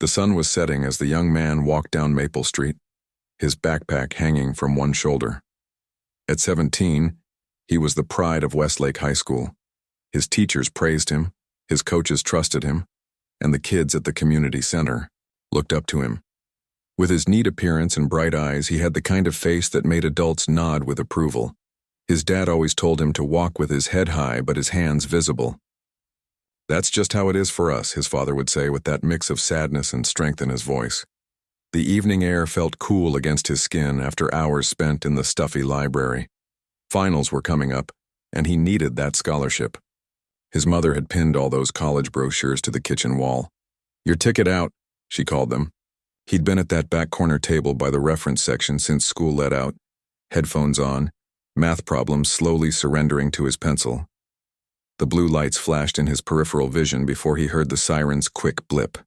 The sun was setting as the young man walked down Maple Street, his backpack hanging from one shoulder. At 17, he was the pride of Westlake High School. His teachers praised him, his coaches trusted him, and the kids at the community center looked up to him. With his neat appearance and bright eyes, he had the kind of face that made adults nod with approval. His dad always told him to walk with his head high but his hands visible. "That's just how it is for us," his father would say with that mix of sadness and strength in his voice. The evening air felt cool against his skin after hours spent in the stuffy library. Finals were coming up, and he needed that scholarship. His mother had pinned all those college brochures to the kitchen wall. "Your ticket out," she called them. He'd been at that back corner table by the reference section since school let out, headphones on, math problems slowly surrendering to his pencil. The blue lights flashed in his peripheral vision before he heard the siren's quick blip.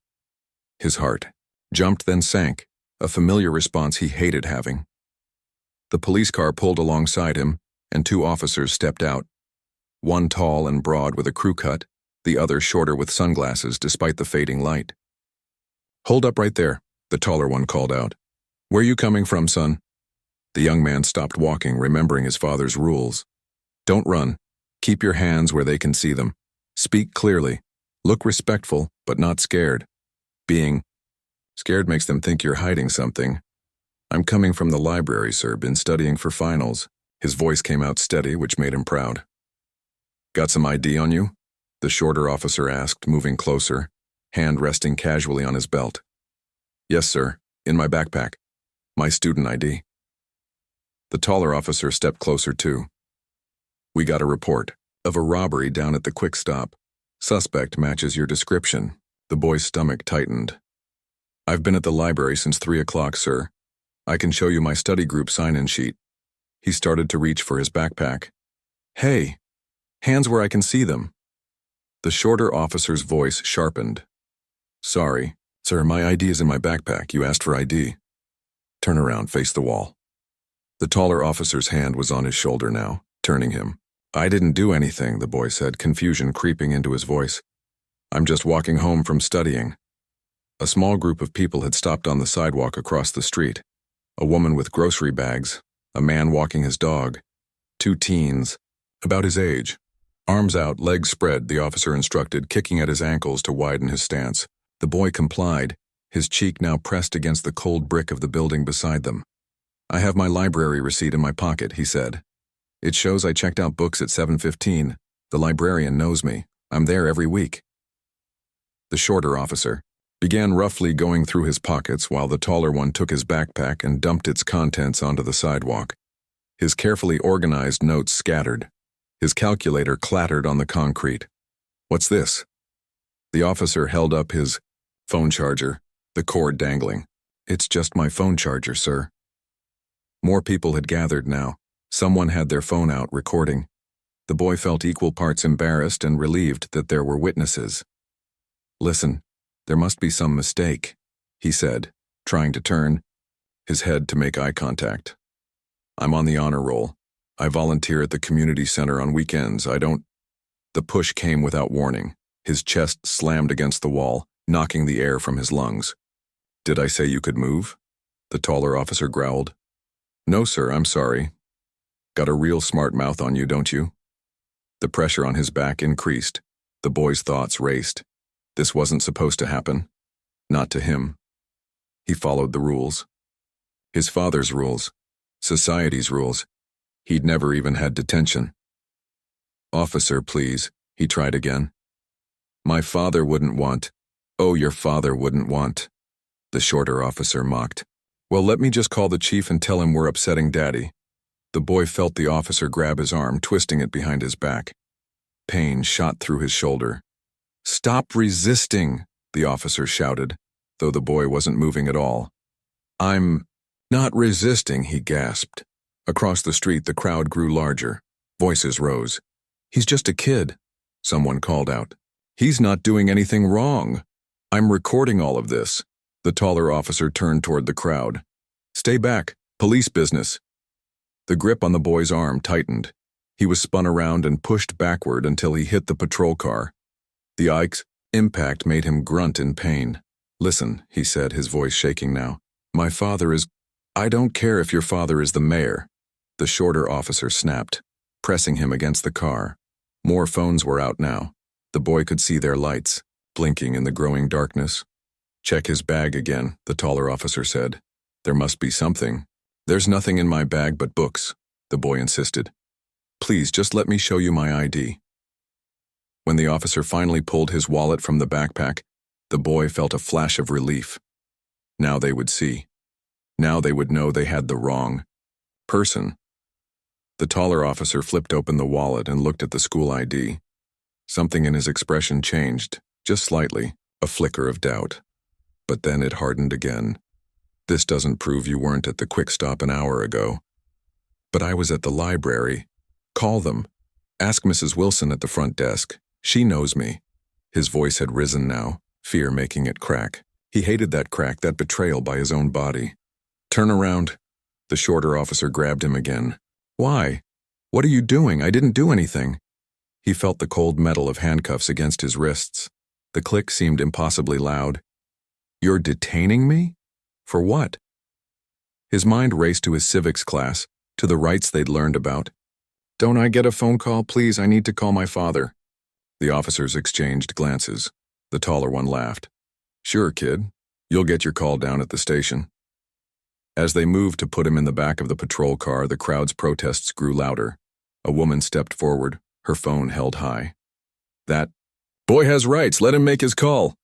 His heart jumped, then sank, a familiar response he hated having. The police car pulled alongside him, and two officers stepped out. One tall and broad with a crew cut, the other shorter with sunglasses despite the fading light. "Hold up right there," the taller one called out. "Where you coming from, son?" The young man stopped walking, remembering his father's rules. "Don't run. Keep your hands where they can see them. Speak clearly. Look respectful, but not scared. Being scared makes them think you're hiding something. I'm coming from the library, sir, been studying for finals." His voice came out steady, which made him proud. "Got some ID on you?" the shorter officer asked, moving closer, hand resting casually on his belt. "Yes, sir, in my backpack. My student ID." The taller officer stepped closer too. "We got a report of a robbery down at the Quick Stop. Suspect matches your description." The boy's stomach tightened. "I've been at the library since 3 o'clock, sir. I can show you my study group sign-in sheet." He started to reach for his backpack. "Hey, hands where I can see them." The shorter officer's voice sharpened. "Sorry, sir, my ID is in my backpack. You asked for ID. Turn around, face the wall." The taller officer's hand was on his shoulder now, turning him. "I didn't do anything," the boy said, confusion creeping into his voice. "I'm just walking home from studying." A small group of people had stopped on the sidewalk across the street. A woman with grocery bags, a man walking his dog, two teens, about his age. "Arms out, legs spread," the officer instructed, kicking at his ankles to widen his stance. The boy complied, his cheek now pressed against the cold brick of the building beside them. "I have my library receipt in my pocket," he said. "It shows I checked out books at 7:15. The librarian knows me. I'm there every week." The shorter officer began roughly going through his pockets while the taller one took his backpack and dumped its contents onto the sidewalk. His carefully organized notes scattered. His calculator clattered on the concrete. "What's this?" The officer held up his phone charger, the cord dangling. "It's just my phone charger, sir." More people had gathered now. Someone had their phone out, recording. The boy felt equal parts embarrassed and relieved that there were witnesses. "Listen, there must be some mistake," he said, trying to turn his head to make eye contact. "I'm on the honor roll. I volunteer at the community center on weekends. I don't—" The push came without warning. His chest slammed against the wall, knocking the air from his lungs. "Did I say you could move?" the taller officer growled. "No, sir, I'm sorry. Got a real smart mouth on you, don't you?" The pressure on his back increased. The boy's thoughts raced. This wasn't supposed to happen. Not to him. He followed the rules. His father's rules. Society's rules. He'd never even had detention. "Officer, please," he tried again. "My father wouldn't want—" "Oh, your father wouldn't want," the shorter officer mocked. "Well, let me just call the chief and tell him we're upsetting Daddy." The boy felt the officer grab his arm, twisting it behind his back. Pain shot through his shoulder. "Stop resisting," the officer shouted, though the boy wasn't moving at all. "I'm not resisting," he gasped. Across the street, the crowd grew larger. Voices rose. "He's just a kid," someone called out. "He's not doing anything wrong. I'm recording all of this." The taller officer turned toward the crowd. "Stay back. Police business." The grip on the boy's arm tightened. He was spun around and pushed backward until he hit the patrol car. The Ike's impact made him grunt in pain. Listen, he said, his voice shaking now. My father is— I don't care if your father is the mayor. The shorter officer snapped, pressing him against the car. More phones were out now. The boy could see their lights, blinking in the growing darkness. Check his bag again, the taller officer said. There must be something. There's nothing in my bag but books, the boy insisted. Please, just let me show you my ID. When the officer finally pulled his wallet from the backpack, the boy felt a flash of relief. Now they would see. Now they would know they had the wrong person. The taller officer flipped open the wallet and looked at the school ID. Something in his expression changed, just slightly, a flicker of doubt. But then it hardened again. This doesn't prove you weren't at the Quick Stop an hour ago. But I was at the library. Call them. Ask Mrs. Wilson at the front desk. She knows me. His voice had risen now, fear making it crack. He hated that crack, that betrayal by his own body. Turn around. The shorter officer grabbed him again. Why? What are you doing? I didn't do anything. He felt the cold metal of handcuffs against his wrists. The click seemed impossibly loud. You're detaining me? For what? His mind raced to his civics class, to the rights they'd learned about. Don't I get a phone call, please? I need to call my father. The officers exchanged glances. The taller one laughed. Sure, kid. You'll get your call down at the station. As they moved to put him in the back of the patrol car, the crowd's protests grew louder. A woman stepped forward, her phone held high. That boy has rights, let him make his call.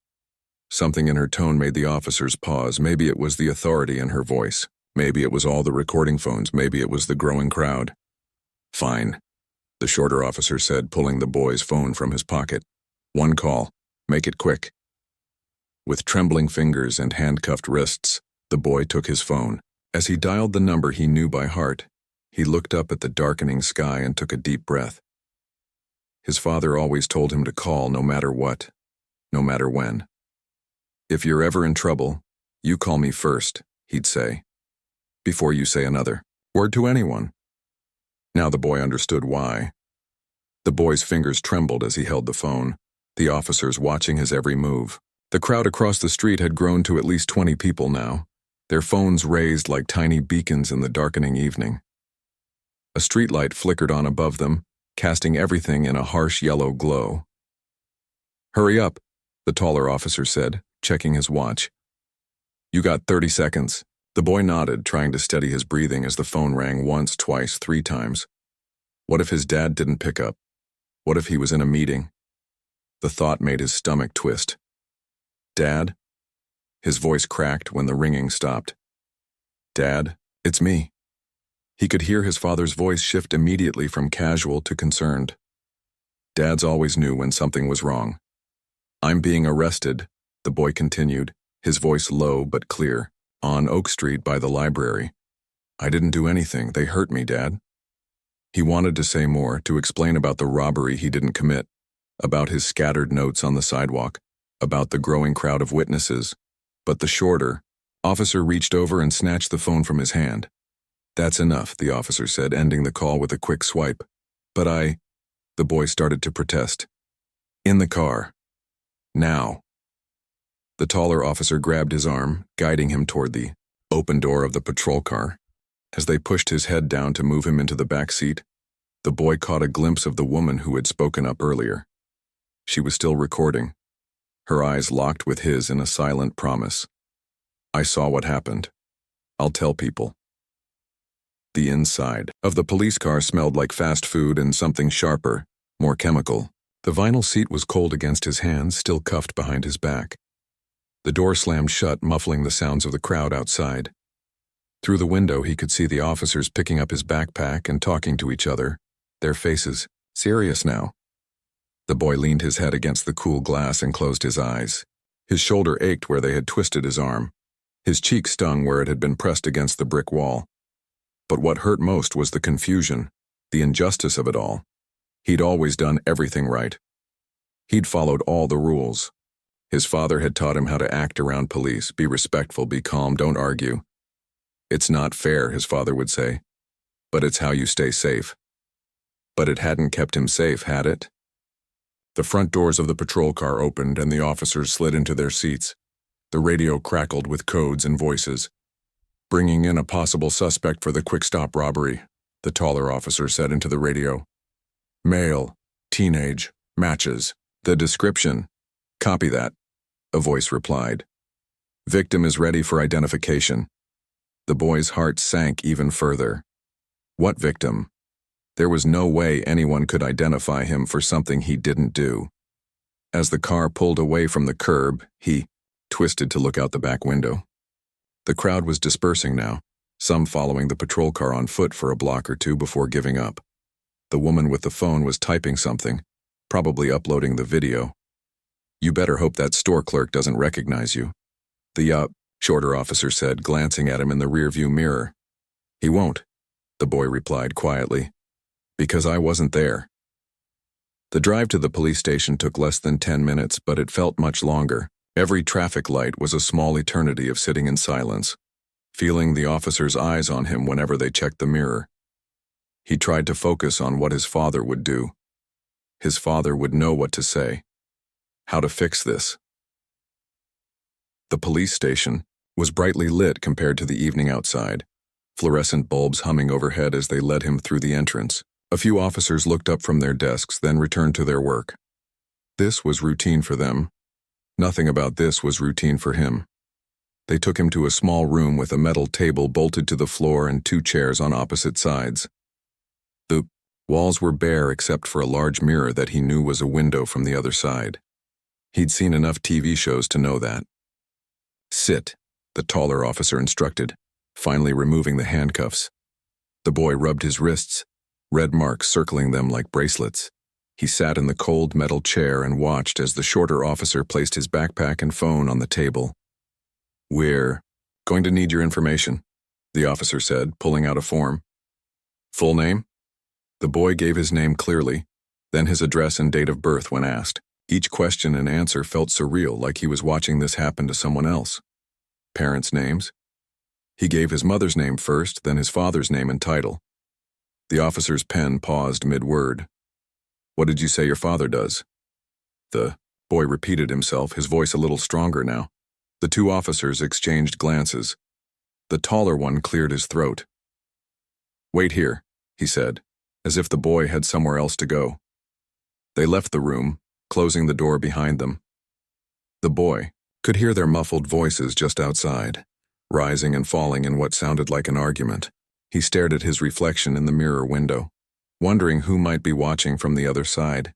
Something in her tone made the officers pause. Maybe it was the authority in her voice. Maybe it was all the recording phones. Maybe it was the growing crowd. Fine, the shorter officer said, pulling the boy's phone from his pocket. One call. Make it quick. With trembling fingers and handcuffed wrists, the boy took his phone. As he dialed the number he knew by heart, he looked up at the darkening sky and took a deep breath. His father always told him to call no matter what, no matter when. If you're ever in trouble, you call me first, he'd say, before you say another word to anyone. Now the boy understood why. The boy's fingers trembled as he held the phone, the officers watching his every move. The crowd across the street had grown to at least 20 people now, their phones raised like tiny beacons in the darkening evening. A streetlight flickered on above them, casting everything in a harsh yellow glow. Hurry up, the taller officer said, checking his watch. You got 30 seconds. The boy nodded, trying to steady his breathing as the phone rang once, twice, 3 times. What if his dad didn't pick up? What if he was in a meeting? The thought made his stomach twist. Dad? His voice cracked when the ringing stopped. Dad, it's me. He could hear his father's voice shift immediately from casual to concerned. Dads always knew when something was wrong. I'm being arrested, the boy continued, his voice low but clear, on Oak Street by the library. I didn't do anything. They hurt me, Dad. He wanted to say more, to explain about the robbery he didn't commit, about his scattered notes on the sidewalk, about the growing crowd of witnesses, but the shorter officer reached over and snatched the phone from his hand. That's enough, the officer said, ending the call with a quick swipe. But the boy started to protest. In the car. Now. The taller officer grabbed his arm, guiding him toward the open door of the patrol car. As they pushed his head down to move him into the back seat, the boy caught a glimpse of the woman who had spoken up earlier. She was still recording, her eyes locked with his in a silent promise. I saw what happened. I'll tell people. The inside of the police car smelled like fast food and something sharper, more chemical. The vinyl seat was cold against his hands, still cuffed behind his back. The door slammed shut, muffling the sounds of the crowd outside. Through the window, he could see the officers picking up his backpack and talking to each other, their faces serious now. The boy leaned his head against the cool glass and closed his eyes. His shoulder ached where they had twisted his arm. His cheek stung where it had been pressed against the brick wall. But what hurt most was the confusion, the injustice of it all. He'd always done everything right. He'd followed all the rules. His father had taught him how to act around police, be respectful, be calm, don't argue. It's not fair, his father would say, but it's how you stay safe. But it hadn't kept him safe, had it? The front doors of the patrol car opened and the officers slid into their seats. The radio crackled with codes and voices. "Bringing in a possible suspect for the quick-stop robbery," the taller officer said into the radio. "Male, teenage, matches. The description." "Copy that," a voice replied. "Victim is ready for identification." The boy's heart sank even further. What victim? There was no way anyone could identify him for something he didn't do. As the car pulled away from the curb, he twisted to look out the back window. The crowd was dispersing now, some following the patrol car on foot for a block or two before giving up. The woman with the phone was typing something, probably uploading the video. "You better hope that store clerk doesn't recognize you," the shorter officer said, glancing at him in the rearview mirror. "He won't," the boy replied quietly, "because I wasn't there." The drive to the police station took less than 10 minutes, but it felt much longer. Every traffic light was a small eternity of sitting in silence, feeling the officer's eyes on him whenever they checked the mirror. He tried to focus on what his father would do. His father would know what to say, how to fix this. The police station was brightly lit compared to the evening outside, fluorescent bulbs humming overhead as they led him through the entrance. A few officers looked up from their desks, then returned to their work. This was routine for them. Nothing about this was routine for him. They took him to a small room with a metal table bolted to the floor and 2 chairs on opposite sides. The walls were bare except for a large mirror that he knew was a window from the other side. He'd seen enough TV shows to know that. "Sit," the taller officer instructed, finally removing the handcuffs. The boy rubbed his wrists, red marks circling them like bracelets. He sat in the cold metal chair and watched as the shorter officer placed his backpack and phone on the table. "We're going to need your information," the officer said, pulling out a form. "Full name?" The boy gave his name clearly, then his address and date of birth when asked. Each question and answer felt surreal, like he was watching this happen to someone else. Parents' names? He gave his mother's name first, then his father's name and title. The officer's pen paused mid-word. "What did you say your father does?" The boy repeated himself, his voice a little stronger now. The 2 officers exchanged glances. The taller one cleared his throat. "Wait here," he said, as if the boy had somewhere else to go. They left the room, closing the door behind them. The boy could hear their muffled voices just outside, rising and falling in what sounded like an argument. He stared at his reflection in the mirror window, wondering who might be watching from the other side.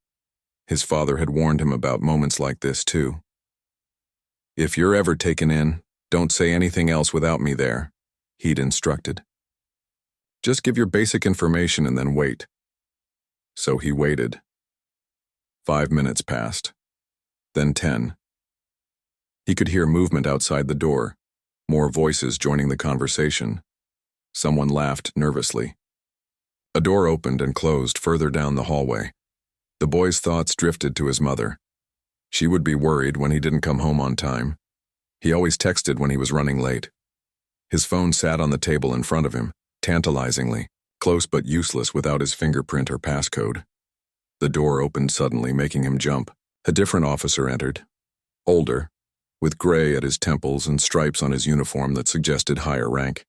His father had warned him about moments like this, too. "If you're ever taken in, don't say anything else without me there," he'd instructed. "Just give your basic information and then wait." So he waited. 5 minutes passed, then 10. He could hear movement outside the door, more voices joining the conversation. Someone laughed nervously. A door opened and closed further down the hallway. The boy's thoughts drifted to his mother. She would be worried when he didn't come home on time. He always texted when he was running late. His phone sat on the table in front of him, tantalizingly, close but useless without his fingerprint or passcode. The door opened suddenly, making him jump. A different officer entered, older, with gray at his temples and stripes on his uniform that suggested higher rank.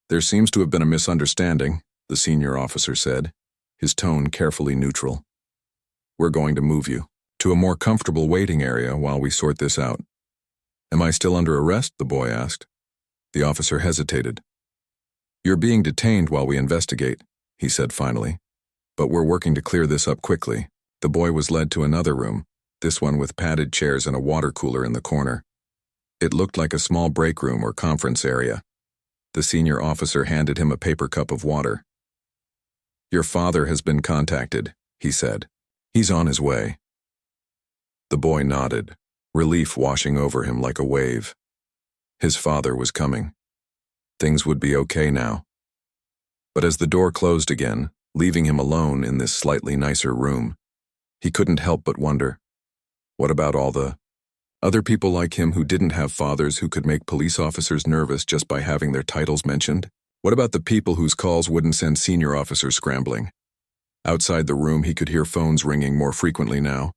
"There seems to have been a misunderstanding," the senior officer said, his tone carefully neutral. "We're going to move you to a more comfortable waiting area while we sort this out." "Am I still under arrest?" the boy asked. The officer hesitated. "You're being detained while we investigate," he said finally. "But we're working to clear this up quickly." The boy was led to another room, this one with padded chairs and a water cooler in the corner. It looked like a small break room or conference area. The senior officer handed him a paper cup of water. "Your father has been contacted," he said. "He's on his way." The boy nodded, relief washing over him like a wave. His father was coming. Things would be okay now. But as the door closed again, leaving him alone in this slightly nicer room, he couldn't help but wonder, what about all the other people like him who didn't have fathers who could make police officers nervous just by having their titles mentioned? What about the people whose calls wouldn't send senior officers scrambling? Outside the room, he could hear phones ringing more frequently now.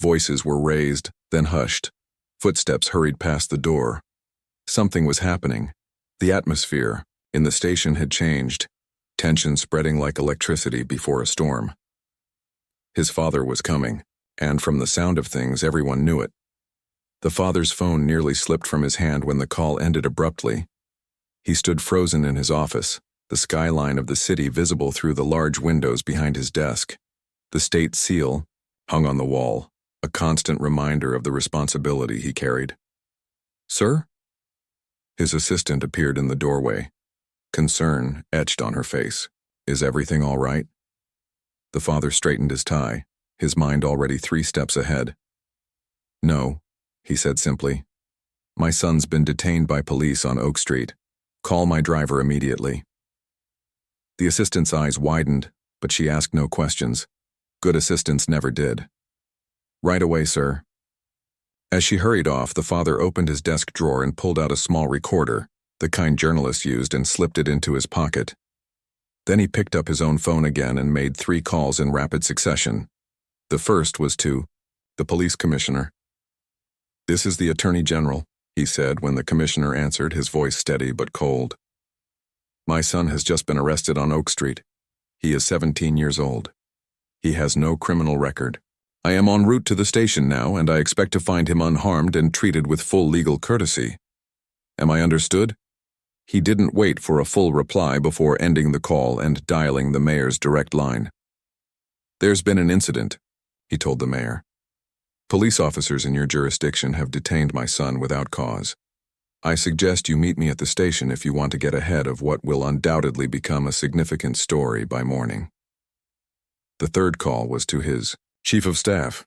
Voices were raised, then hushed, Footsteps hurried past the door. Something was happening. The atmosphere in the station had changed, tension spreading like electricity before a storm. His father was coming, and from the sound of things, everyone knew it. The father's phone nearly slipped from his hand when the call ended abruptly. He stood frozen in his office, the skyline of the city visible through the large windows behind his desk. The state seal hung on the wall, a constant reminder of the responsibility he carried. "Sir?" His assistant appeared in the doorway, concern etched on her face. "Is everything all right?" The father straightened his tie, his mind already 3 steps ahead. "No," he said simply. "My son's been detained by police on Oak Street. Call my driver immediately." The assistant's eyes widened, but she asked no questions. Good assistants never did. "Right away, sir." As she hurried off, the father opened his desk drawer and pulled out a small recorder, the kind journalists used, and slipped it into his pocket. Then he picked up his own phone again and made 3 calls in rapid succession. The first was to the police commissioner. "This is the Attorney General," he said when the commissioner answered, his voice steady but cold. "My son has just been arrested on Oak Street. He is 17 years old. He has no criminal record. I am en route to the station now, and I expect to find him unharmed and treated with full legal courtesy. Am I understood?" He didn't wait for a full reply before ending the call and dialing the mayor's direct line. "There's been an incident," he told the mayor. "Police officers in your jurisdiction have detained my son without cause. I suggest you meet me at the station if you want to get ahead of what will undoubtedly become a significant story by morning." The third call was to his chief of staff.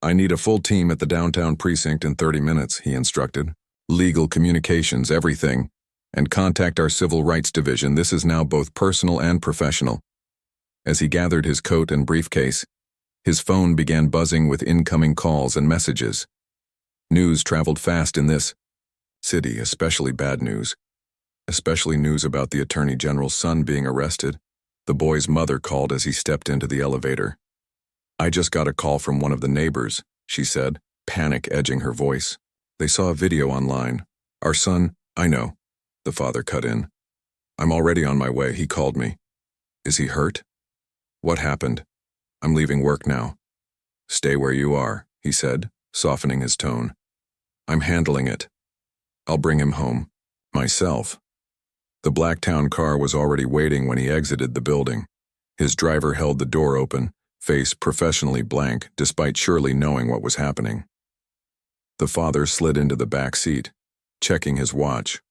"I need a full team at the downtown precinct in 30 minutes, he instructed. "Legal communications, everything. And contact our civil rights division. This is now both personal and professional." As he gathered his coat and briefcase, his phone began buzzing with incoming calls and messages. News traveled fast in this city, especially bad news. Especially news about the Attorney General's son being arrested. The boy's mother called as he stepped into the elevator. "I just got a call from one of the neighbors," she said, panic edging her voice. "They saw a video online. Our son—" "I know," the father cut in. "I'm already on my way. He called me." "Is he hurt?" "What happened? I'm leaving work now." "Stay where you are," he said, softening his tone. "I'm handling it. I'll bring him home. Myself." The Blacktown car was already waiting when he exited the building. His driver held the door open, face professionally blank, despite surely knowing what was happening. The father slid into the back seat, checking his watch.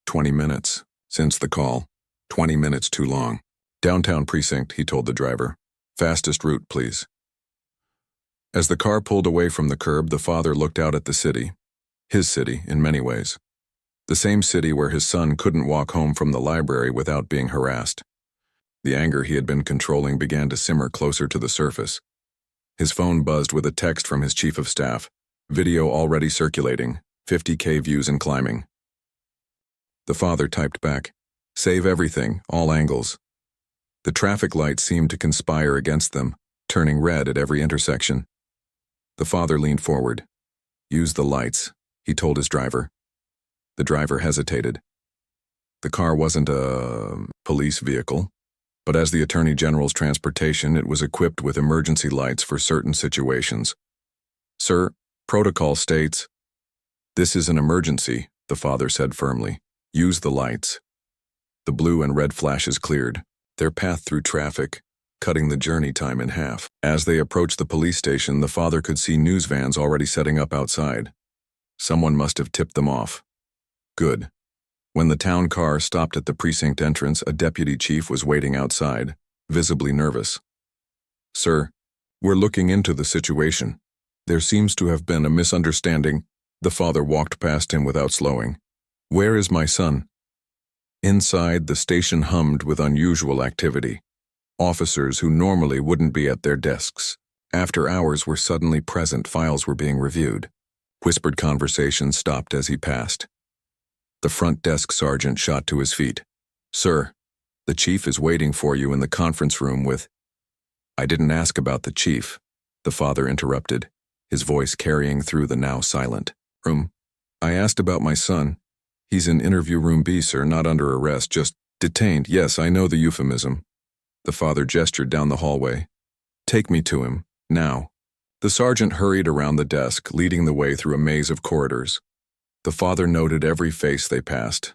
20 minutes since the call. 20 minutes too long. "Downtown precinct," he told the driver. "Fastest route, please." As the car pulled away from the curb, the father looked out at the city. His city, in many ways. The same city where his son couldn't walk home from the library without being harassed. The anger he had been controlling began to simmer closer to the surface. His phone buzzed with a text from his chief of staff. Video already circulating. 50K views and climbing. The father typed back, "Save everything, all angles." The traffic lights seemed to conspire against them, turning red at every intersection. The father leaned forward. "Use the lights," he told his driver. The driver hesitated. The car wasn't a police vehicle, but as the Attorney General's transportation, it was equipped with emergency lights for certain situations. "Sir, protocol states—" "This is an emergency," the father said firmly. "Use the lights." The blue and red flashes cleared, their path through traffic, cutting the journey time in half. As they approached the police station, the father could see news vans already setting up outside. Someone must have tipped them off. Good. When the town car stopped at the precinct entrance, a deputy chief was waiting outside, visibly nervous. "Sir, we're looking into the situation. There seems to have been a misunderstanding." The father walked past him without slowing. "Where is my son?" Inside, the station hummed with unusual activity. Officers who normally wouldn't be at their desks, after hours, were suddenly present. Files were being reviewed. Whispered conversations stopped as he passed. The front desk sergeant shot to his feet. "Sir, the chief is waiting for you in the conference room with—" "I didn't ask about the chief," the father interrupted, his voice carrying through the now silent room. I asked about my son. He's in interview room B, sir, not under arrest, just detained. Yes, I know the euphemism. The father gestured down the hallway. Take me to him, now. The sergeant hurried around the desk, leading the way through a maze of corridors. The father noted every face they passed,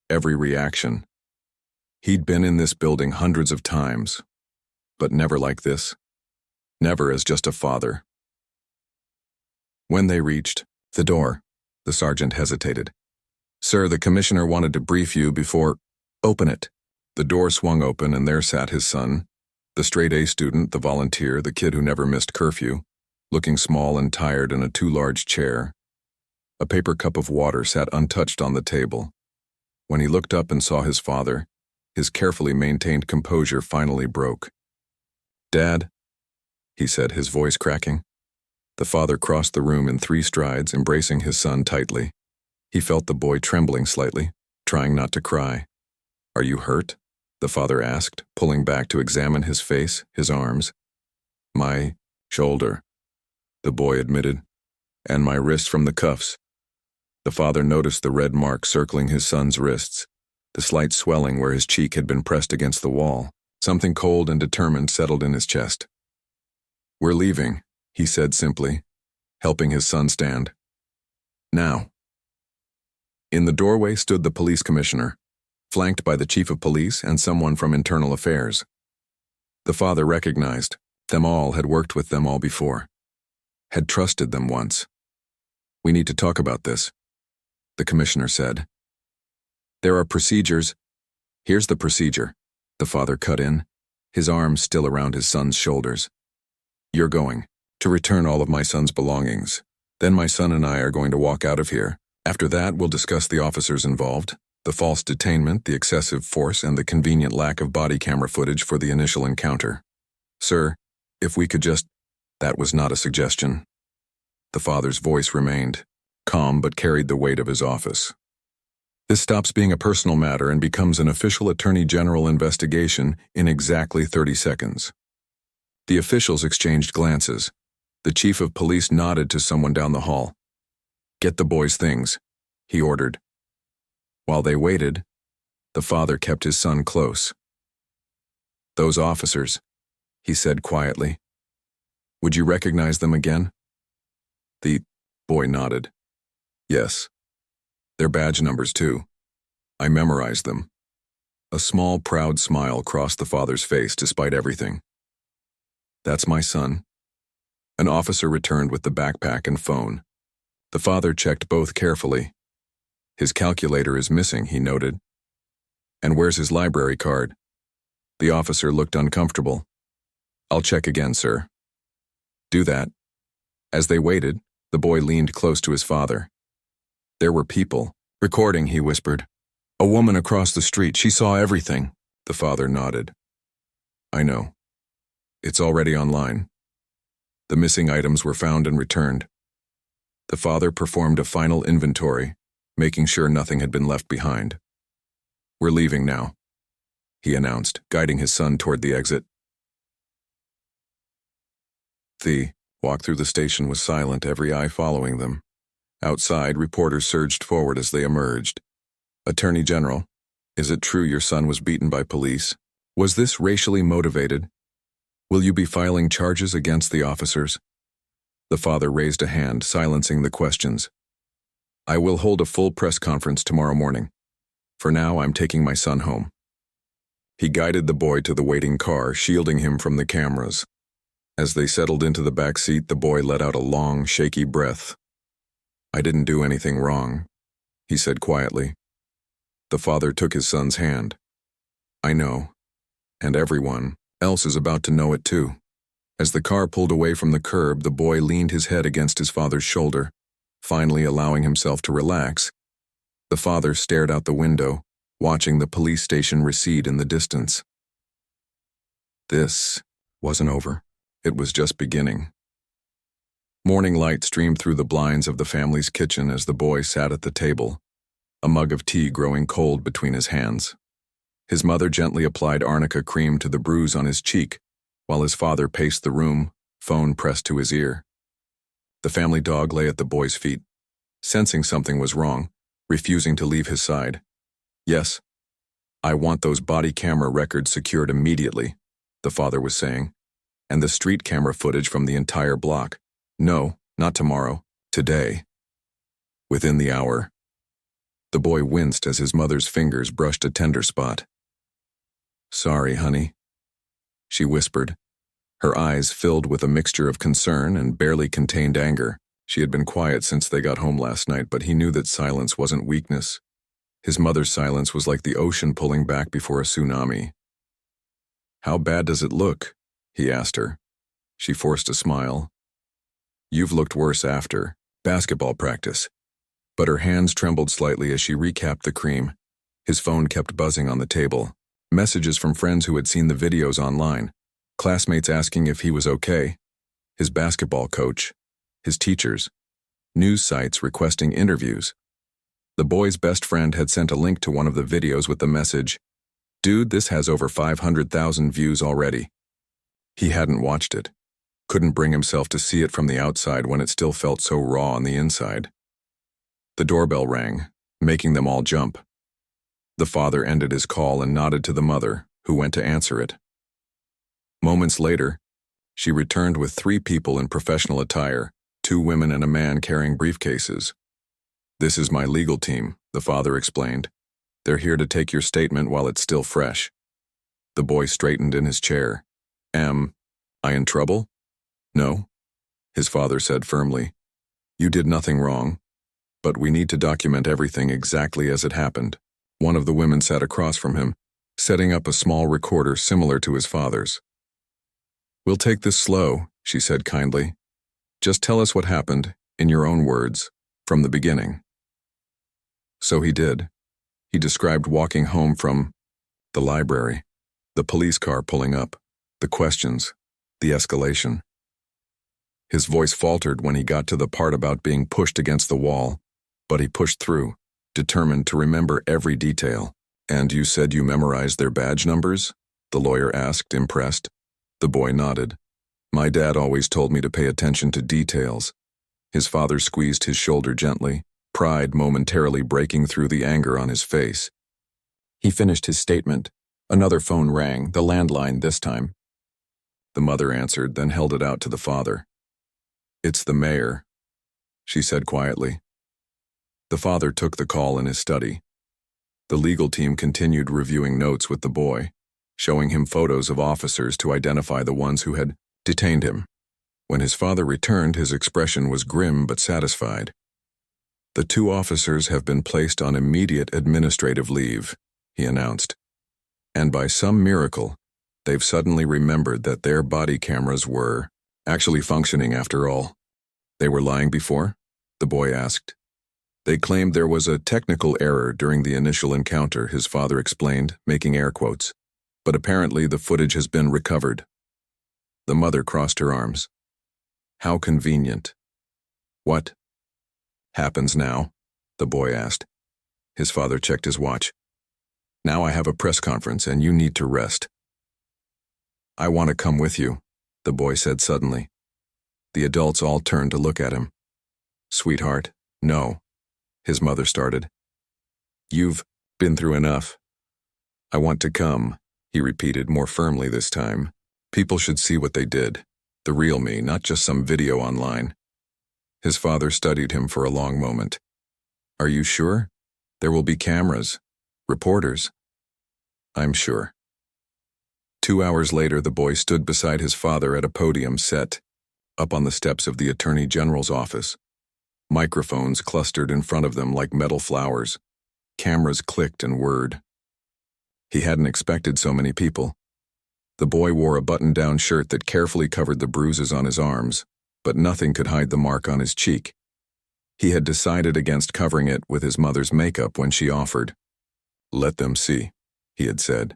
every reaction. He'd been in this building hundreds of times, but never like this. Never as just a father. When they reached the door, the sergeant hesitated. Sir, the commissioner wanted to brief you before... Open it. The door swung open and there sat his son, the straight-A student, the volunteer, the kid who never missed curfew, looking small and tired in a too-large chair. A paper cup of water sat untouched on the table. When he looked up and saw his father, his carefully maintained composure finally broke. Dad, he said, his voice cracking. The father crossed the room in 3 strides, embracing his son tightly. He felt the boy trembling slightly, trying not to cry. Are you hurt? The father asked, pulling back to examine his face, his arms. My shoulder, the boy admitted, and my wrist from the cuffs. The father noticed the red mark circling his son's wrists, the slight swelling where his cheek had been pressed against the wall. Something cold and determined settled in his chest. We're leaving, he said simply, helping his son stand. Now. In the doorway stood the police commissioner, flanked by the chief of police and someone from internal affairs. The father recognized them all, had worked with them all before, had trusted them once. We need to talk about this, the commissioner said. There are procedures. Here's the procedure, the father cut in, his arms still around his son's shoulders. You're going to return all of my son's belongings. Then my son and I are going to walk out of here. After that, we'll discuss the officers involved, the false detainment, the excessive force, and the convenient lack of body camera footage for the initial encounter. Sir, if we could just... That was not a suggestion. The father's voice remained calm but carried the weight of his office. This stops being a personal matter and becomes an official Attorney General investigation in exactly 30 seconds. The officials exchanged glances. The chief of police nodded to someone down the hall. Get the boys' things, he ordered. While they waited, the father kept his son close. Those officers, he said quietly. Would you recognize them again? The boy nodded. Yes. Their badge numbers, too. I memorized them. A small, proud smile crossed the father's face despite everything. That's my son. An officer returned with the backpack and phone. The father checked both carefully. His calculator is missing, he noted. And where's his library card? The officer looked uncomfortable. I'll check again, sir. Do that. As they waited, the boy leaned close to his father. There were people. Recording, he whispered. A woman across the street, she saw everything. The father nodded. I know. It's already online. The missing items were found and returned. The father performed a final inventory, making sure nothing had been left behind. We're leaving now, he announced, guiding his son toward the exit. The walk through the station was silent, every eye following them. Outside, reporters surged forward as they emerged. Attorney General, is it true your son was beaten by police? Was this racially motivated? Will you be filing charges against the officers? The father raised a hand, silencing the questions. I will hold a full press conference tomorrow morning. For now, I'm taking my son home. He guided the boy to the waiting car, shielding him from the cameras. As they settled into the back seat, the boy let out a long, shaky breath. I didn't do anything wrong, he said quietly. The father took his son's hand. I know, and everyone else is about to know it too. As the car pulled away from the curb, the boy leaned his head against his father's shoulder, finally allowing himself to relax. The father stared out the window, watching the police station recede in the distance. This wasn't over. It was just beginning. Morning light streamed through the blinds of the family's kitchen as the boy sat at the table, a mug of tea growing cold between his hands. His mother gently applied arnica cream to the bruise on his cheek, while his father paced the room, phone pressed to his ear. The family dog lay at the boy's feet, sensing something was wrong, refusing to leave his side. "Yes, I want those body camera records secured immediately," the father was saying, "and the street camera footage from the entire block. No, not tomorrow, today." Within the hour, the boy winced as his mother's fingers brushed a tender spot. "Sorry, honey," she whispered, her eyes filled with a mixture of concern and barely contained anger. She had been quiet since they got home last night, but he knew that silence wasn't weakness. His mother's silence was like the ocean pulling back before a tsunami. "How bad does it look?" he asked her. She forced a smile. "You've looked worse after basketball practice." But her hands trembled slightly as she recapped the cream. His phone kept buzzing on the table. Messages from friends who had seen the videos online. Classmates asking if he was okay. His basketball coach. His teachers. News sites requesting interviews. The boy's best friend had sent a link to one of the videos with the message, "Dude, this has over 500,000 views already." He hadn't watched it. Couldn't bring himself to see it from the outside when it still felt so raw on the inside. The doorbell rang, making them all jump. The father ended his call and nodded to the mother, who went to answer it. Moments later, she returned with 3 people in professional attire, 2 women and a man carrying briefcases. "This is my legal team," the father explained. "They're here to take your statement while it's still fresh." The boy straightened in his chair. Am I in trouble?" "No," his father said firmly. "You did nothing wrong, but we need to document everything exactly as it happened." One of the women sat across from him, setting up a small recorder similar to his father's. "We'll take this slow," she said kindly. "Just tell us what happened, in your own words, from the beginning." So he did. He described walking home from the library, the police car pulling up, the questions, the escalation. His voice faltered when he got to the part about being pushed against the wall, but he pushed through, determined to remember every detail. "And you said you memorized their badge numbers?" the lawyer asked, impressed. The boy nodded. "My dad always told me to pay attention to details." His father squeezed his shoulder gently, pride momentarily breaking through the anger on his face. He finished his statement. Another phone rang, the landline this time. The mother answered, then held it out to the father. "It's the mayor," she said quietly. The father took the call in his study. The legal team continued reviewing notes with the boy, showing him photos of officers to identify the ones who had detained him. When his father returned, his expression was grim but satisfied. "The 2 officers have been placed on immediate administrative leave," he announced. "And by some miracle, they've suddenly remembered that their body cameras were actually functioning after all." "They were lying before?" the boy asked. "They claimed there was a technical error during the initial encounter," his father explained, making air quotes. "But apparently the footage has been recovered." The mother crossed her arms. "How convenient." "What happens now?" the boy asked. His father checked his watch. "Now I have a press conference and you need to rest." "I want to come with you," the boy said suddenly. The adults all turned to look at him. "Sweetheart, no," his mother started. "You've been through enough." "I want to come," he repeated more firmly this time. "People should see what they did. The real me, not just some video online." His father studied him for a long moment. "Are you sure? There will be cameras, reporters." "I'm sure." 2 hours later, the boy stood beside his father at a podium set up on the steps of the Attorney General's office. Microphones clustered in front of them like metal flowers. Cameras clicked and whirred. He hadn't expected so many people. The boy wore a button-down shirt that carefully covered the bruises on his arms, but nothing could hide the mark on his cheek. He had decided against covering it with his mother's makeup when she offered. "Let them see," he had said.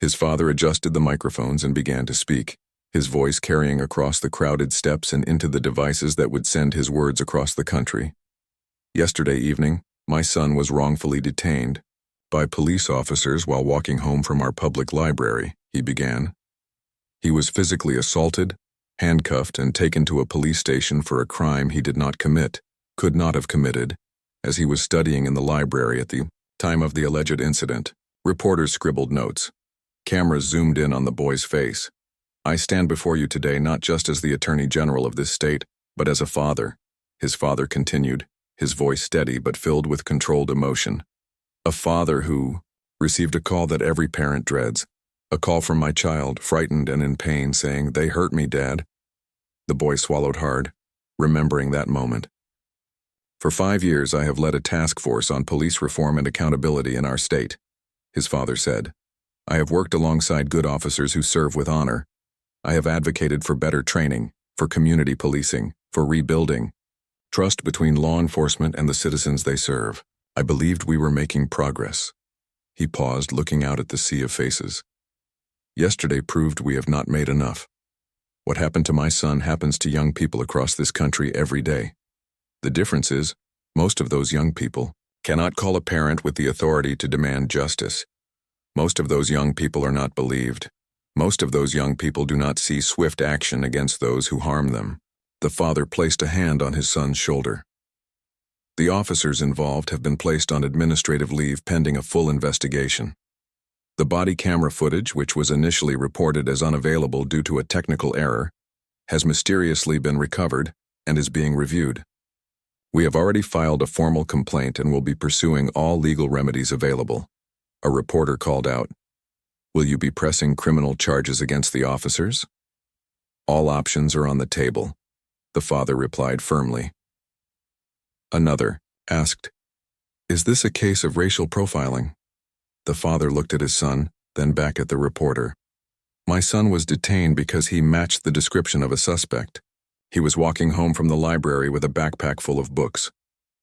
His father adjusted the microphones and began to speak, his voice carrying across the crowded steps and into the devices that would send his words across the country. "Yesterday evening, my son was wrongfully detained by police officers while walking home from our public library," he began. "He was physically assaulted, handcuffed and taken to a police station for a crime he did not commit, could not have committed, as he was studying in the library at the time of the alleged incident. Reporters scribbled notes. Cameras zoomed in on the boy's face. "I stand before you today not just as the Attorney General of this state, but as a father," his father continued, his voice steady but filled with controlled emotion. "A father who received a call that every parent dreads. A call from my child, frightened and in pain, saying, 'They hurt me, Dad.'" The boy swallowed hard, remembering that moment. "For 5 years I have led a task force on police reform and accountability in our state," his father said. "I have worked alongside good officers who serve with honor. I have advocated for better training, for community policing, for rebuilding trust between law enforcement and the citizens they serve. I believed we were making progress." He paused, looking out at the sea of faces. "Yesterday proved we have not made enough. What happened to my son happens to young people across this country every day. The difference is, most of those young people cannot call a parent with the authority to demand justice. Most of those young people are not believed. Most of those young people do not see swift action against those who harm them." The father placed a hand on his son's shoulder. "The officers involved have been placed on administrative leave pending a full investigation. The body camera footage, which was initially reported as unavailable due to a technical error, has mysteriously been recovered and is being reviewed. We have already filed a formal complaint and will be pursuing all legal remedies available." A reporter called out, "Will you be pressing criminal charges against the officers?" "All options are on the table," the father replied firmly. Another asked, "Is this a case of racial profiling?" The father looked at his son, then back at the reporter. "My son was detained because he matched the description of a suspect. He was walking home from the library with a backpack full of books.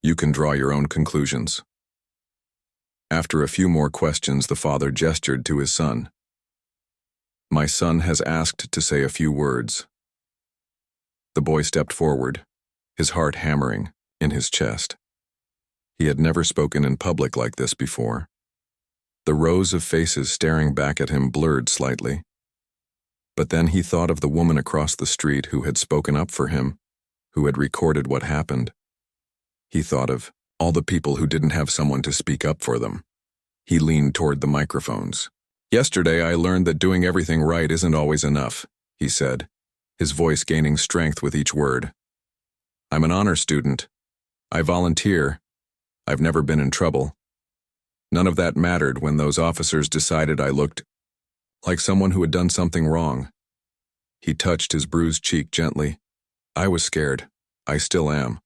You can draw your own conclusions." After a few more questions, the father gestured to his son. "My son has asked to say a few words." The boy stepped forward, his heart hammering in his chest. He had never spoken in public like this before. The rows of faces staring back at him blurred slightly. But then he thought of the woman across the street who had spoken up for him, who had recorded what happened. He thought of all the people who didn't have someone to speak up for them. He leaned toward the microphones. "Yesterday I learned that doing everything right isn't always enough," he said, his voice gaining strength with each word. "I'm an honor student. I volunteer. I've never been in trouble. None of that mattered when those officers decided I looked like someone who had done something wrong." He touched his bruised cheek gently. "I was scared. I still am.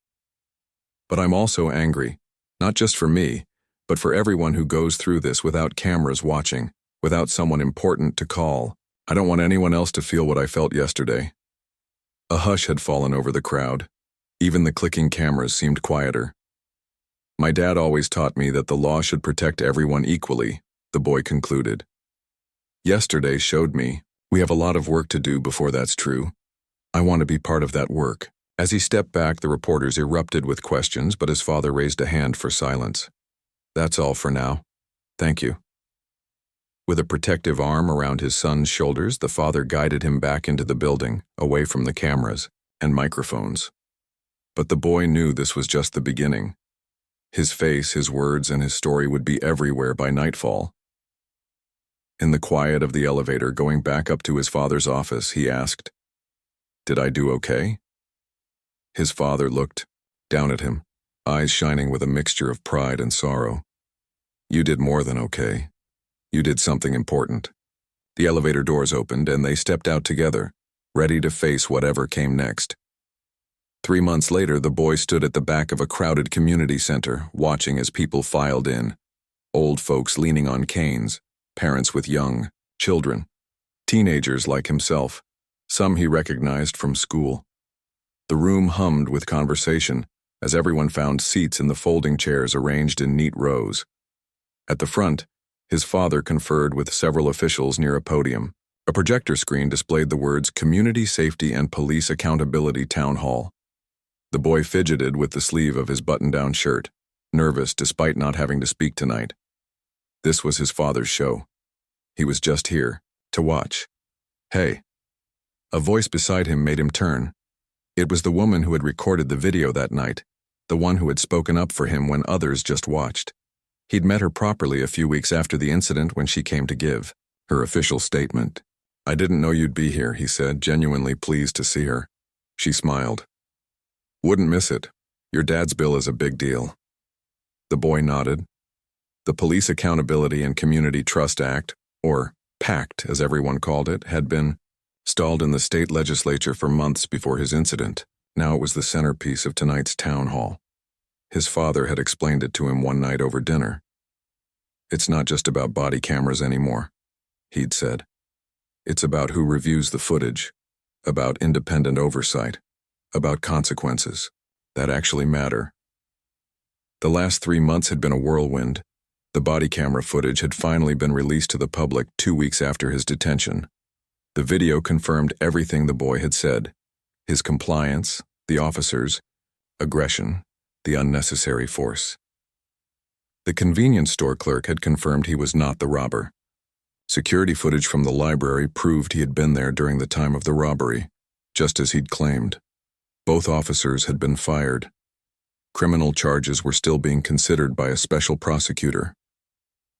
But I'm also angry, not just for me, but for everyone who goes through this without cameras watching, without someone important to call. I don't want anyone else to feel what I felt yesterday." A hush had fallen over the crowd. Even the clicking cameras seemed quieter. "My dad always taught me that the law should protect everyone equally," the boy concluded. "Yesterday showed me we have a lot of work to do before that's true. I want to be part of that work." As he stepped back, the reporters erupted with questions, but his father raised a hand for silence. "That's all for now. Thank you." With a protective arm around his son's shoulders, the father guided him back into the building, away from the cameras and microphones. But the boy knew this was just the beginning. His face, his words, and his story would be everywhere by nightfall. In the quiet of the elevator going back up to his father's office, he asked, "Did I do okay?" His father looked down at him, eyes shining with a mixture of pride and sorrow. "You did more than okay. You did something important." The elevator doors opened and they stepped out together, ready to face whatever came next. 3 months later, the boy stood at the back of a crowded community center, watching as people filed in. Old folks leaning on canes, parents with young children, teenagers like himself, some he recognized from school. The room hummed with conversation as everyone found seats in the folding chairs arranged in neat rows. At the front, his father conferred with several officials near a podium. A projector screen displayed the words Community Safety and Police Accountability Town Hall. The boy fidgeted with the sleeve of his button-down shirt, nervous despite not having to speak tonight. This was his father's show. He was just here to watch. "Hey," A voice beside him made him turn. It was the woman who had recorded the video that night, the one who had spoken up for him when others just watched. He'd met her properly a few weeks after the incident when she came to give her official statement. "I didn't know you'd be here," he said, genuinely pleased to see her. She smiled. "Wouldn't miss it. Your dad's bill is a big deal." The boy nodded. The Police Accountability and Community Trust Act, or PACT as everyone called it, had been stalled in the state legislature for months before his incident. Now it was the centerpiece of tonight's town hall. His father had explained it to him one night over dinner. "It's not just about body cameras anymore," he'd said. "It's about who reviews the footage, about independent oversight, about consequences that actually matter." The last 3 months had been a whirlwind. The body camera footage had finally been released to the public 2 weeks after his detention. The video confirmed everything the boy had said: his compliance, the officers, aggression, the unnecessary force. The convenience store clerk had confirmed he was not the robber. Security footage from the library proved he had been there during the time of the robbery, just as he'd claimed. Both officers had been fired. Criminal charges were still being considered by a special prosecutor.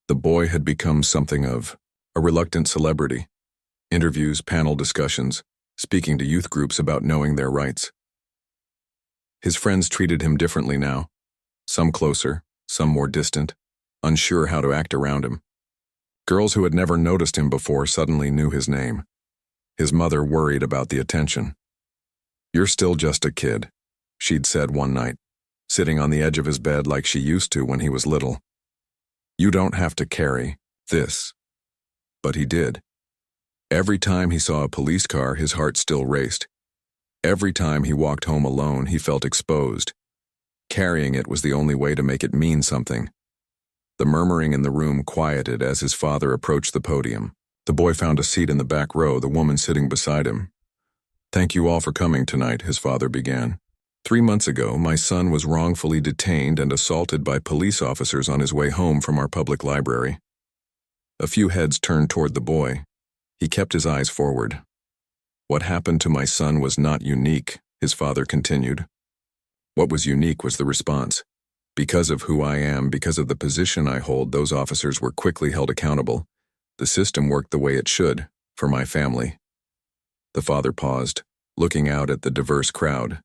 The boy had become something of a reluctant celebrity. Interviews, panel discussions, speaking to youth groups about knowing their rights. His friends treated him differently now, some closer, some more distant, unsure how to act around him. Girls who had never noticed him before suddenly knew his name. His mother worried about the attention. "You're still just a kid," she'd said one night, sitting on the edge of his bed like she used to when he was little. "You don't have to carry this." But he did. Every time he saw a police car, his heart still raced. Every time he walked home alone, he felt exposed. Carrying it was the only way to make it mean something. The murmuring in the room quieted as his father approached the podium. The boy found a seat in the back row, the woman sitting beside him. "Thank you all for coming tonight," his father began. 3 months ago, my son was wrongfully detained and assaulted by police officers on his way home from our public library." A few heads turned toward the boy. He kept his eyes forward. "What happened to my son was not unique," his father continued. "What was unique was the response. Because of who I am, because of the position I hold, those officers were quickly held accountable. The system worked the way it should, for my family." The father paused, looking out at the diverse crowd.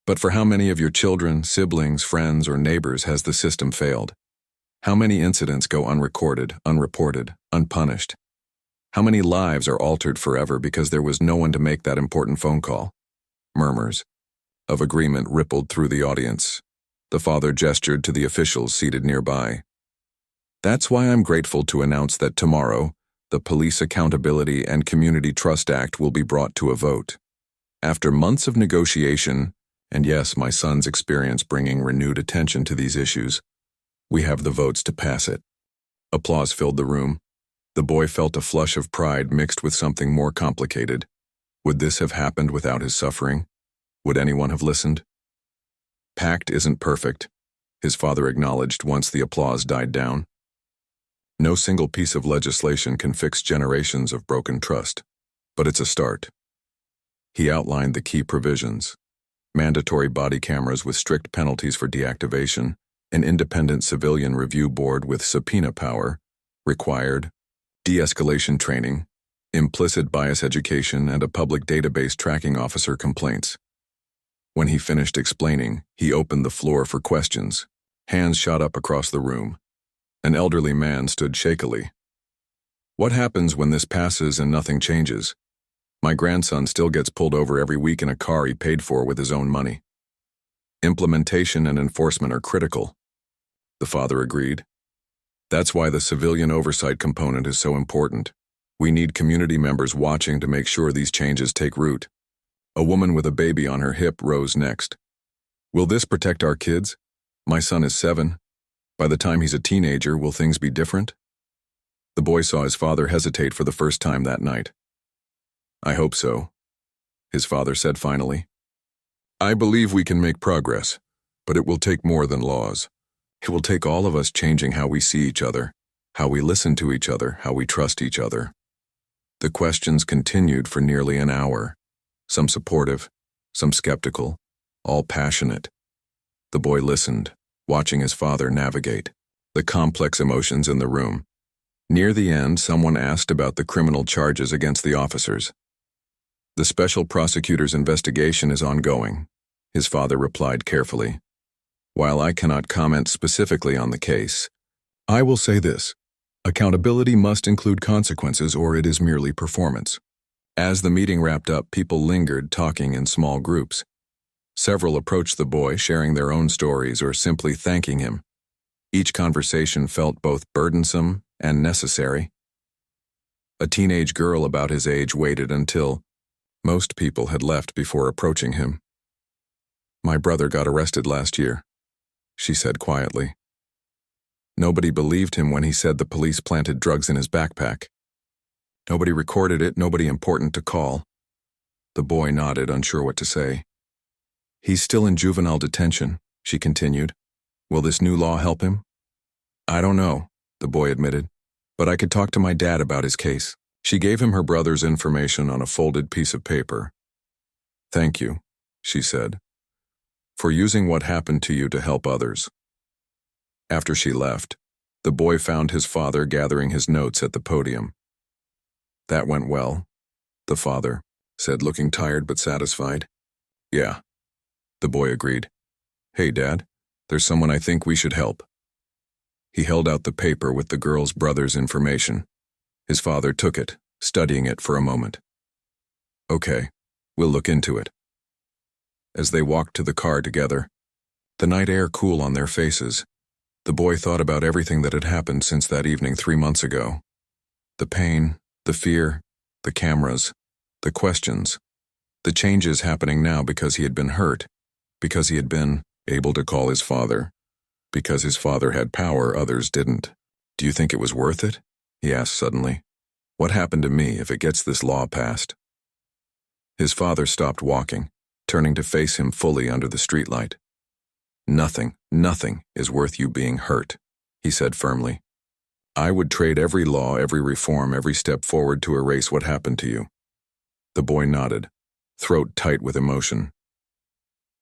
"But for how many of your children, siblings, friends, or neighbors has the system failed? How many incidents go unrecorded, unreported, unpunished? How many lives are altered forever because there was no one to make that important phone call?" Murmurs of agreement rippled through the audience. The father gestured to the officials seated nearby. "That's why I'm grateful to announce that tomorrow, the Police Accountability and Community Trust Act will be brought to a vote. After months of negotiation, and yes, my son's experience bringing renewed attention to these issues, we have the votes to pass it." Applause filled the room. The boy felt a flush of pride mixed with something more complicated. Would this have happened without his suffering? Would anyone have listened? "PACT isn't perfect," his father acknowledged once the applause died down. "No single piece of legislation can fix generations of broken trust, but it's a start." He outlined the key provisions: mandatory body cameras with strict penalties for deactivation, an independent civilian review board with subpoena power, required de-escalation training, implicit bias education, and a public database tracking officer complaints. When he finished explaining, he opened the floor for questions. Hands shot up across the room. An elderly man stood shakily. "What happens when this passes and nothing changes? My grandson still gets pulled over every week in a car he paid for with his own money." "Implementation and enforcement are critical," the father agreed. "That's why the civilian oversight component is so important. We need community members watching to make sure these changes take root." A woman with a baby on her hip rose next. "Will this protect our kids? My son is 7. By the time he's a teenager, will things be different?" The boy saw his father hesitate for the first time that night. "I hope so," his father said finally. "I believe we can make progress, but it will take more than laws. It will take all of us changing how we see each other, how we listen to each other, how we trust each other." The questions continued for nearly an hour, some supportive, some skeptical, all passionate. The boy listened, watching his father navigate the complex emotions in the room. Near the end, someone asked about the criminal charges against the officers. The special prosecutor's investigation is ongoing, his father replied carefully. While I cannot comment specifically on the case, I will say this: accountability must include consequences, or it is merely performance. As the meeting wrapped up, people lingered, talking in small groups. Several approached the boy, sharing their own stories or simply thanking him. Each conversation felt both burdensome and necessary. A teenage girl about his age waited until most people had left before approaching him. "My brother got arrested last year," she said quietly. Nobody believed him when he said the police planted drugs in his backpack. Nobody recorded it, nobody important to call. The boy nodded, unsure what to say. "He's still in juvenile detention," she continued. "Will this new law help him?" "I don't know," the boy admitted, "but I could talk to my dad about his case." She gave him her brother's information on a folded piece of paper. "Thank you," she said, "for using what happened to you to help others." After she left, the boy found his father gathering his notes at the podium. "That went well," the father said, looking tired but satisfied. "Yeah," the boy agreed. "Hey, Dad, there's someone I think we should help." He held out the paper with the girl's brother's information. His father took it, studying it for a moment. "Okay, we'll look into it." As they walked to the car together, the night air cool on their faces, the boy thought about everything that had happened since that evening 3 months ago. The pain, the fear, the cameras, the questions, the changes happening now because he had been hurt, because he had been able to call his father, because his father had power others didn't. "Do you think it was worth it?" he asked suddenly. "What happened to me if it gets this law passed?" His father stopped walking, turning to face him fully under the streetlight. Nothing is worth you being hurt," he said firmly. "I would trade every law, every reform, every step forward to erase what happened to you." The boy nodded, throat tight with emotion.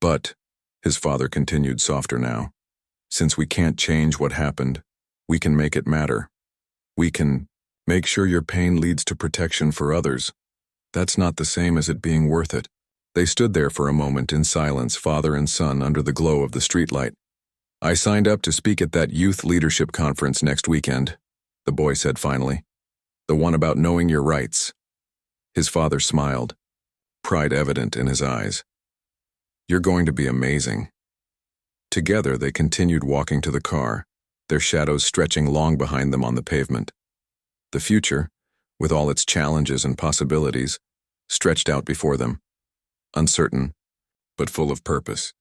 "But," his father continued softer now, "since we can't change what happened, we can make it matter. We can make sure your pain leads to protection for others. That's not the same as it being worth it." They stood there for a moment in silence, father and son, under the glow of the streetlight. "I signed up to speak at that youth leadership conference next weekend," the boy said finally. "The one about knowing your rights." His father smiled, pride evident in his eyes. "You're going to be amazing." Together they continued walking to the car, their shadows stretching long behind them on the pavement. The future, with all its challenges and possibilities, stretched out before them, uncertain, but full of purpose.